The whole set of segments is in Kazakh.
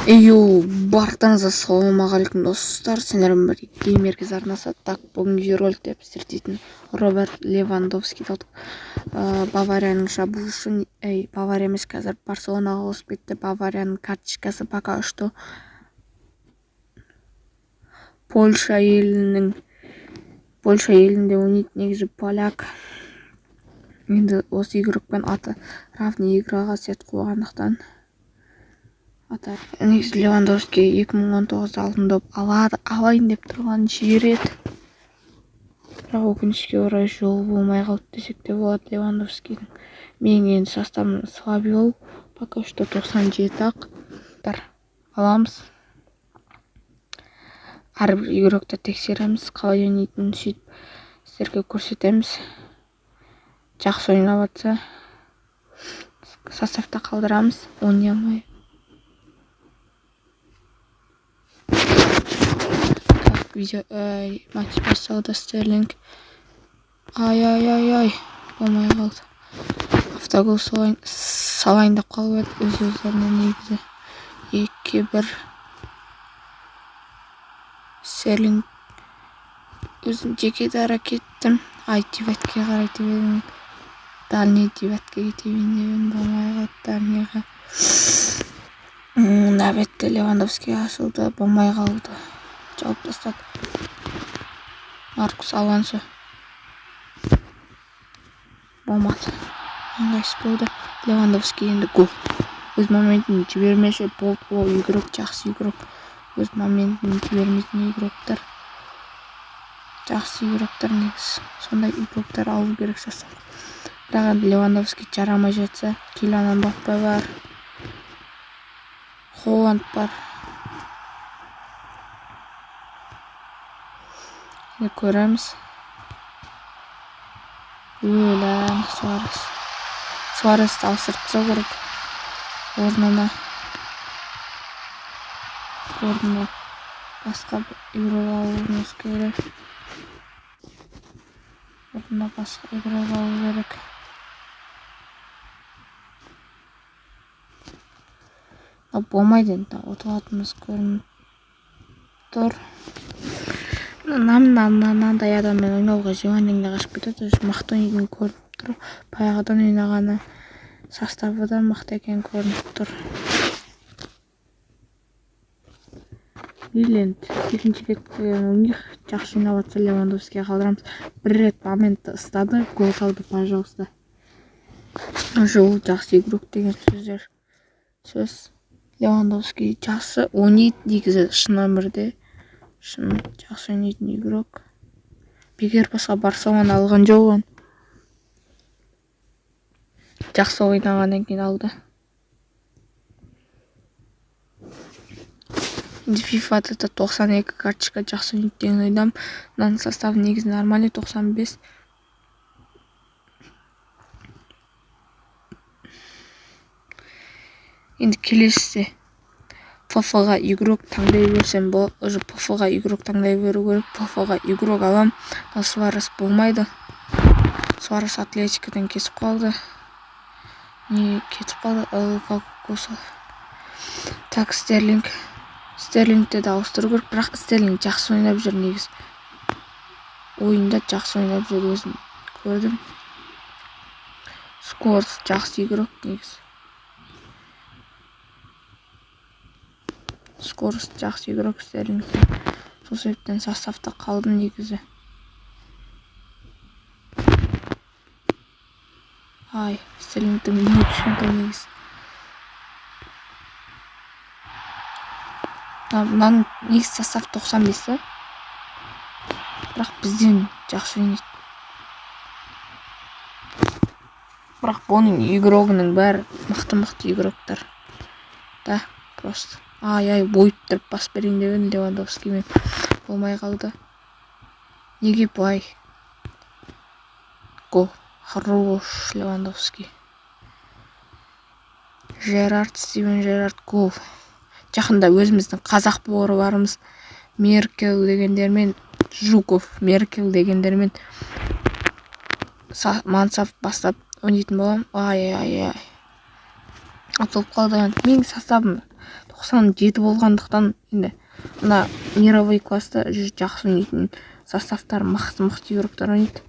Бартыңызға ассалаумағалейкум достар, сендердің бір геймер кез арнасы. Так, бүгінгі роликте біздер дейтін Роберт Левандовский Баварияның шабуылшысы, Бавария емес, қазір Барселонаға ауысып кетті. Баварияның карточкасы пока что Польша елінде ойнайды, негізі поляк. Енді осы игрокпен аты равный играға сет қойғандықтан негізі Левандовский 2019 алтын доп алайын деп тұрған жері еді. Бірақ өкінішке орай жолы болмай қалды десек те болады Левандовскийдің. Мен енді составым слабил, пока что 97-ақ аламыз. Әрбір игрокты тексереміз, қалай ойнайтынын сөйтіп сіздерге көрсетеміз. Жақсы ойнап жатса составта қалдырамыз, ойнай алмай. Матч басталды. Стерлинг болмай қалды. Автогол салайын деп қалып еді, өз-өздеріне негізі 2-1. Стерлинг өзін жеке дара кеттім. Девяткеге қарай тебедім. Дальний девяткеге тебейін болмай қалды. Дальнийға нәбетті Левандовский ашылды, болмай қалды. Жауып тастады. Маркус Алонсо болмады. Ыңғайсыз болды. Левандовский енді гол. Өз моментін жібермеші болды. Ол игрок, жақсы игрок. Өз моментін жібермейтін игроктар. Жақсы игроктар негіз. Сондай игроктар алу керек састап. Бірақ Левандовский жарамай жатса, Килиан Мбаппе бар. Холланд бар. Көреміз. Суарес ауыстыртса керек. Орнына басқа игрок алуымыз керек. Болмайды енді, отылатымыз көрініп тұр. Мынандай адаммен ойнауға желаниеңде қашып кетеді. Мықты ойнайтын көрініп тұр. Баяғыдан ойнағаны составы да мықты екен көрініп тұр. Виленд екінші кетті. Жақсы ойнап жатса Левандовскийге қалдырамыз. Бір рет моментті ұстады, гол салды, пожалуйста. Жол жақсы игрок деген сөз. Левандовский жақсы ойнайды, негізі шын өмірде. Шын жақсы ойнайтын игрок. Бекер басқа Барселона алған жоқ он. Жақсы ойнағаннан кейін алды. FIFA-да 92 карточка жақсы ойнайды деген ойдам. Мынаның составы негізі нормальный 95. Енді келесіде ПФ-ға игрок таңдай берсем болады. Уже ПФ-ға игрок таңдай беру керек. ПФ-ға игрок алам. Суарес болмайды. Суарес Атлетикадан кетіп қалды. Так, Стерлингті де ауыстыру керек. Бірақ Стерлинг жақсы ойнап жүр негіз. Ойында жақсы ойнап жүр, өзін көрдім. Скорс жақсы игрок негіз. Скорс жақсы игрок Стерлинг. Сол себептен составта қалдым негізі. Стерлингтің не кішкентай негіз. Мынаның негіз состав 95-ті. Бірақ бізден жақсы ойнайды. Бірақ бұның игрогының бәрі мықты игроктар. Да, просто. Бойып тұрып бас берейін деп Левандовскиймен болмай қалды. Неге бұлай? Гол. Хорош Левандовский. Стивен Жерард гол. Жақында өзіміздің қазақ бауыры барымыз Меркел дегендермен, Жуков, Меркел дегендермен мансап бастап ойнайтын болам. Атылып қалды. Менің составым 97 болғандықтан енді мына мировой класста жақсы ойнайтын составтар мықты игроктар ойнайды.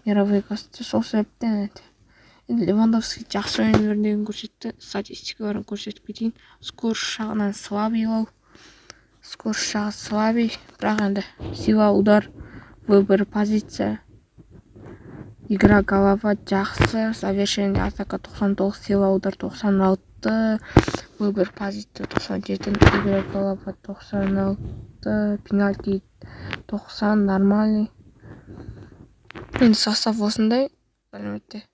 Мировой класста сол себептен енді Левандовский жақсы ойын өрнегін көрсетті. Статистикаларын көрсетіп кетейін. Скорость жағынан слабый, бірақ енді сила удар, выбор позиция, игра голова жақсы, завершение атака 99, сила удар 96, выбор позиция 97, игра голова 96, пенальти 90, нормальный. Енді состав осындай, әлеуметте